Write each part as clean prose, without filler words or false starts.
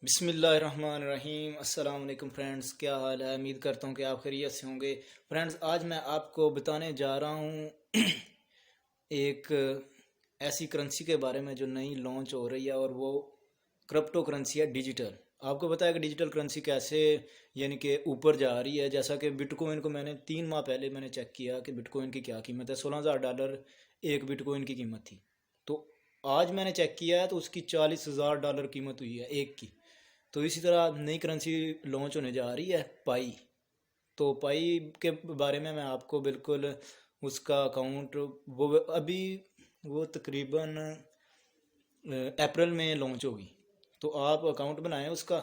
बिस्मिल्लाहिर्रहमानिर्रहीम। अस्सलाम वालेकुम फ्रेंड्स, क्या हाल है? उम्मीद करता हूँ कि आप खैरियत से होंगे। फ्रेंड्स, आज मैं आपको बताने जा रहा हूँ एक ऐसी करेंसी के बारे में जो नई लॉन्च हो रही है, और वो क्रिप्टो करेंसी है, डिजिटल। आपको पता है कि डिजिटल करेंसी कैसे यानी कि ऊपर जा रही है। जैसा कि बिटकॉइन को मैंने 3 माह पहले मैंने चेक किया कि बिटकॉइन की क्या कीमत है। $16,000 एक बिटकॉइन की कीमत थी। तो आज मैंने चेक किया है तो उसकी $40,000 कीमत हुई है एक की। तो इसी तरह नई करेंसी लॉन्च होने जा रही है, पाई। तो पाई के बारे में मैं आपको बिल्कुल उसका अकाउंट, वो अभी वो तकरीबन अप्रैल में लॉन्च होगी। तो आप अकाउंट बनाएं उसका।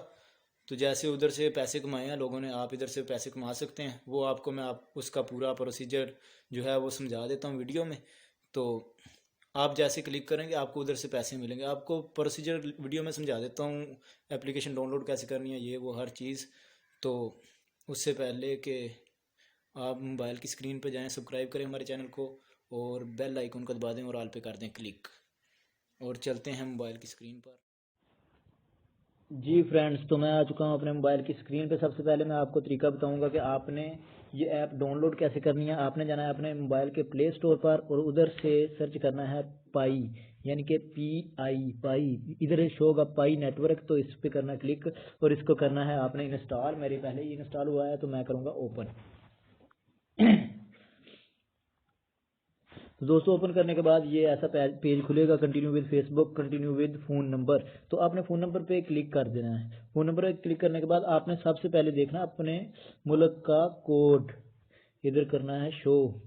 तो जैसे उधर से पैसे कमाए हैं लोगों ने, आप इधर से पैसे कमा सकते हैं। वो आपको मैं आप उसका पूरा प्रोसीजर जो है वो समझा देता हूँ वीडियो में। तो आप जैसे क्लिक करेंगे आपको उधर से पैसे मिलेंगे। आपको प्रोसीजर वीडियो में समझा देता हूँ, एप्लीकेशन डाउनलोड कैसे करनी है, ये वो हर चीज़। तो उससे पहले कि आप मोबाइल की स्क्रीन पर जाएं, सब्सक्राइब करें हमारे चैनल को और बेल आइकन को दबा दें और ऑल पे कर दें क्लिक। और चलते हैं मोबाइल की स्क्रीन पर। जी फ्रेंड्स, तो मैं आ चुका हूँ अपने मोबाइल की स्क्रीन पे। सबसे पहले मैं आपको तरीका बताऊंगा कि आपने ये ऐप डाउनलोड कैसे करनी है। आपने जाना है अपने मोबाइल के प्ले स्टोर पर और उधर से सर्च करना है पाई, यानी कि PI पाई। इधर शो होगा पाई नेटवर्क, तो इस पे करना क्लिक और इसको करना है आपने इंस्टॉल। मेरे पहले ही इंस्टॉल हुआ है तो मैं करूँगा ओपन। तो दोस्तों, ओपन करने के बाद ये ऐसा पेज खुलेगा, continue with Facebook, continue with phone number. तो आपने फ़ोन नंबर पे क्लिक कर देना है। फ़ोन नंबर पे क्लिक करने के बाद आपने सबसे पहले देखना अपने मुल्क का कोड, इधर करना है शो।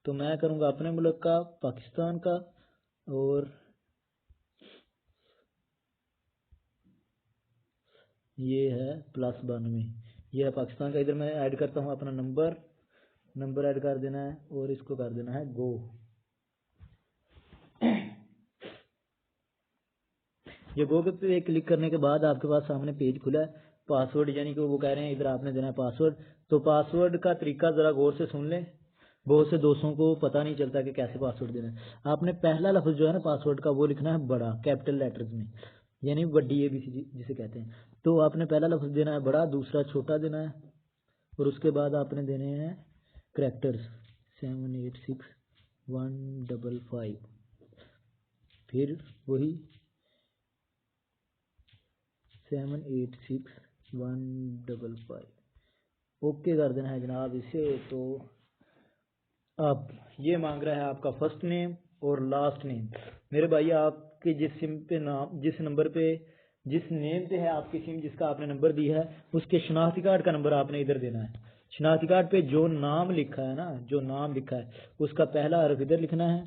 तो मैं करूँगा अपने मुल्क का, पाकिस्तान का, और ये है +92। ये है पाकिस्तान का। इधर मैं ऐड करता हूँ अपना नंबर ऐड कर देना है और इसको कर देना है गो। ये गो पे क्लिक करने के बाद आपके पास सामने पेज खुला है। पासवर्ड, यानी कि वो कह रहे हैं इधर आपने देना है पासवर्ड। तो पासवर्ड का तरीका ज़रा गौर से सुन लें। बहुत से दोस्तों को पता नहीं चलता कि कैसे पासवर्ड देना है। आपने पहला लफ्ज़ जो है ना पासवर्ड का, वो लिखना है बड़ा कैपिटल लेटर्स में, यानी बड़ी ABC जिसे कहते हैं। तो आपने पहला लफ्ज़ देना है बड़ा, दूसरा छोटा देना है, और उसके बाद आपने देने हैं करैक्टर्स 786155, फिर वही 786155, ओके कर देना है जनाब इसे। तो अब ये मांग रहा है आपका फर्स्ट नेम और लास्ट नेम। मेरे भाई, आपके जिस सिम पे नाम, जिस नंबर पे, जिस नेम पे है आपकी सिम, जिसका आपने नंबर दिया है, उसके शनाख्ती कार्ड का नंबर आपने इधर देना है। शनाख्ती कार्ड पे जो नाम लिखा है ना, जो नाम लिखा है उसका पहला हर्फ इधर लिखना है,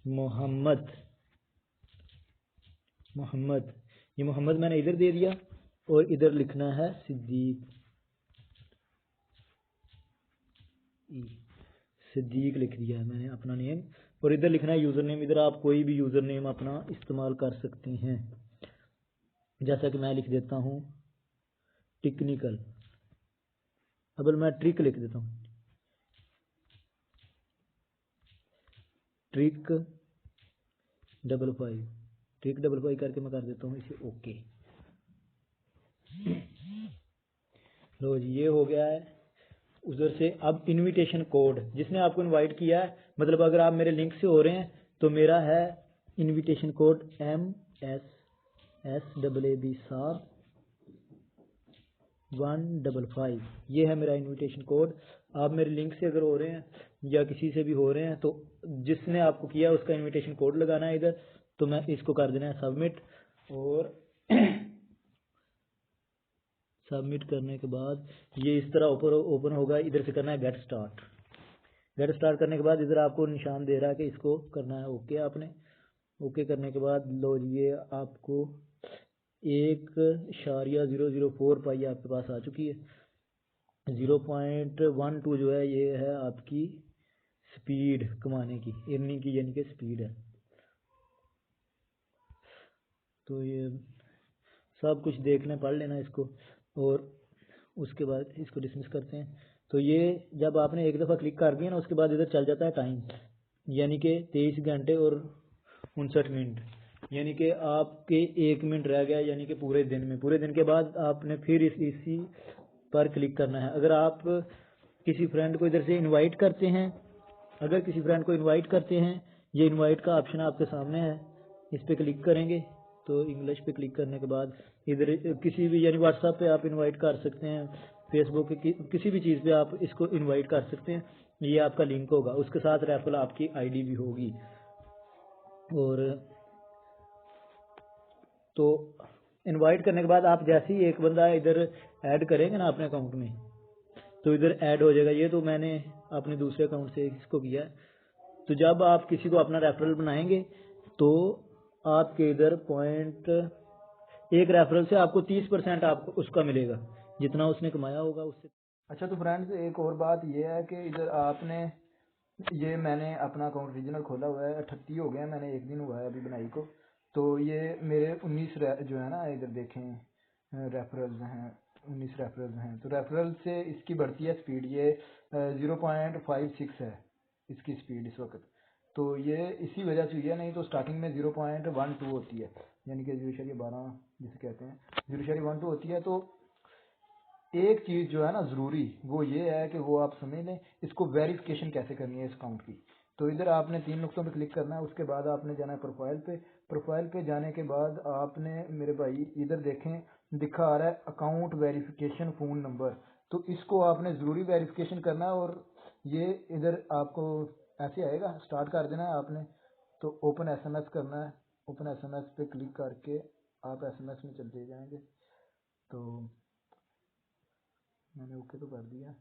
मोहम्मद। मोहम्मद, ये मोहम्मद मैंने इधर दे दिया, और इधर लिखना है सिद्दीक। सिद्दीक लिख दिया है मैंने अपना नेम, और इधर लिखना है यूज़र नेम। इधर आप कोई भी यूज़र नेम अपना इस्तेमाल कर सकते हैं, जैसा कि मैं लिख देता हूँ टेक्निकल। अब मैं ट्रिक लिख देता हूँ, ट्रिक 55, ट्रिक 55 करके मैं कर देता हूँ इसे ओके। लो जी, ये हो गया है उधर से। अब इनविटेशन कोड, जिसने आपको इनवाइट किया है, मतलब अगर आप मेरे लिंक से हो रहे हैं तो मेरा है इनविटेशन कोड MSSAAB साहब 155। ये है मेरा इनविटेशन कोड। आप मेरे लिंक से अगर हो रहे हैं या किसी से भी हो रहे हैं तो जिसने आपको किया उसका इनविटेशन कोड लगाना है इधर। तो मैं इसको कर देना है सबमिट, और सबमिट करने के बाद ये इस तरह ओपन होगा। इधर से करना है गेट स्टार्ट। गेट स्टार्ट करने के बाद इधर आपको निशान दे रहा है कि इसको करना है ओके। आपने ओके करने के बाद लो ये आपको 1.004 पाई आपके पास आ चुकी है। 0.12 जो है ये है आपकी स्पीड कमाने की, अर्निंग की, यानी कि स्पीड है। तो ये सब कुछ देखने पढ़ लेना इसको, और उसके बाद इसको डिसमिस करते हैं। तो ये जब आपने एक दफ़ा क्लिक कर दिया ना, उसके बाद इधर चल जाता है टाइम, यानी कि 23 घंटे और 59 मिनट। यानी कि आपके 1 मिनट रह गया, यानी कि पूरे दिन के बाद आपने फिर इसी पर क्लिक करना है। अगर आप किसी फ्रेंड को इधर से इनवाइट करते हैं, ये इनवाइट का ऑप्शन आपके सामने है, इस पर क्लिक करेंगे तो इंग्लिश पे क्लिक करने के बाद इधर किसी भी, यानी व्हाट्सएप पे आप इनवाइट कर सकते हैं, फेसबुक पे किसी भी चीज़ पे आप इसको इनवाइट कर सकते हैं। ये आपका लिंक होगा, उसके साथ रेफरल आपकी आईडी भी होगी। और तो इनवाइट करने के बाद आप जैसे ही एक बंदा इधर ऐड करेंगे ना अपने अकाउंट में, तो इधर ऐड हो जाएगा। ये तो मैंने अपने दूसरे अकाउंट से इसको किया है। तो जब आप किसी को अपना रेफरल बनाएंगे तो आपके इधर पॉइंट, एक रेफरल से आपको 30% आपको उसका मिलेगा, जितना उसने कमाया होगा उससे। अच्छा, तो फ्रेंड्स एक और बात ये है कि इधर आपने, ये मैंने अपना अकाउंट रीजनल खोला हुआ है, 38 हो गया, मैंने 1 दिन हुआ है अभी बनाई को। तो ये मेरे 19 जो है ना, इधर देखें रेफरल्स हैं, 19 रेफरल्स हैं। तो रेफरल से इसकी बढ़ती है स्पीड, ये 0.56 है इसकी स्पीड इस वक्त। तो ये इसी वजह से हुई है, नहीं तो स्टार्टिंग में 0.12 होती है, यानी कि 0.12 जिसे कहते हैं 0.12 होती है। तो एक चीज़ जो है ना ज़रूरी, वो ये है कि वो आप समझ लें इसको वेरिफिकेशन कैसे करनी है इस अकाउंट की। तो इधर आपने 3 नुक्तों पे क्लिक करना है, उसके बाद आपने जाना है प्रोफाइल पे जाने के बाद आपने, मेरे भाई इधर देखें दिखा आ रहा है अकाउंट वेरिफिकेशन फ़ोन नंबर, तो इसको आपने ज़रूरी वेरिफिकेशन करना है। और ये इधर आपको ऐसे आएगा, स्टार्ट कर देना है आपने। तो ओपन एसएमएस करना है, ओपन एसएमएस पे क्लिक करके आप एसएमएस में चलते जाएंगे। तो मैंने ओके तो कर दिया,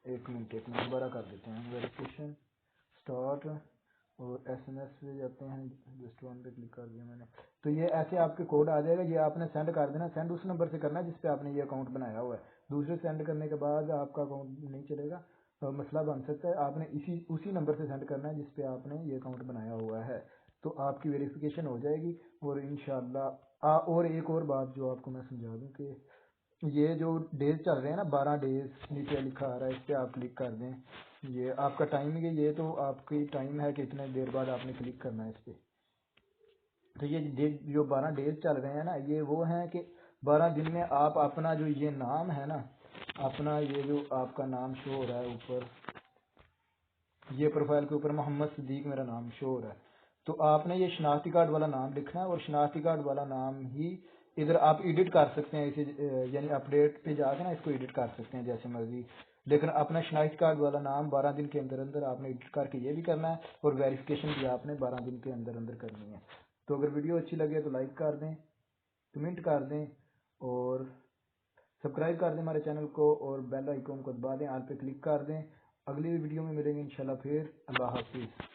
1 मिनट दोबारा कर देते हैं वेरिफिकेशन स्टार्ट। और एसएमएस पे जाते हैं, जस्ट वन पे क्लिक कर दिया मैंने। तो ये ऐसे आपके कोड आ जाएगा, ये आपने सेंड कर देना। सेंड उस नंबर से करना है जिस पे आपने ये अकाउंट बनाया हुआ है। दूसरे सेंड करने के बाद आपका अकाउंट नहीं चलेगा, तो मसला बन सकता है। आपने उसी नंबर से सेंड करना है जिस पे आपने ये अकाउंट बनाया हुआ है, तो आपकी वेरिफिकेशन हो जाएगी। और इंशाल्लाह और एक और बात जो आपको मैं समझा दूं कि ये जो डेज चल रहे हैं ना, 12 डेज नीचे लिखा आ रहा है, इस पे आप क्लिक कर दें। ये आपका टाइम है, ये तो आपकी टाइम है कि इतने देर बाद आपने क्लिक करना है इस पे। तो ये जो 12 डेज चल रहे हैं ना, ये वो हैं कि 12 दिन में आप अपना जो ये नाम है ना, अपना ये जो आपका नाम शो हो रहा है ऊपर, ये प्रोफाइल के ऊपर मोहम्मद सिद्दीक मेरा नाम शो हो रहा है। तो आपने ये शनाख्ती कार्ड वाला नाम लिखना है, और शनाख्ती कार्ड वाला नाम ही इधर आप एडिट कर सकते हैं इसे, यानी अपडेट पे जाकर ना इसको एडिट कर सकते हैं जैसे मर्जी। लेकिन अपना शनाख्ती कार्ड वाला नाम 12 दिन के अंदर अंदर आपने एडिट करके ये भी करना है, और वेरिफिकेशन भी आपने 12 दिन के अंदर अंदर करनी है। तो अगर वीडियो अच्छी लगे तो लाइक कर दें, कमेंट कर दें, और सब्सक्राइब कर दें हमारे चैनल को, और बेल आइकन को दबा दें, ऑल पे क्लिक कर दें। अगली वीडियो में मिलेंगे इंशाल्लाह फिर। अल्लाह हाफिज़।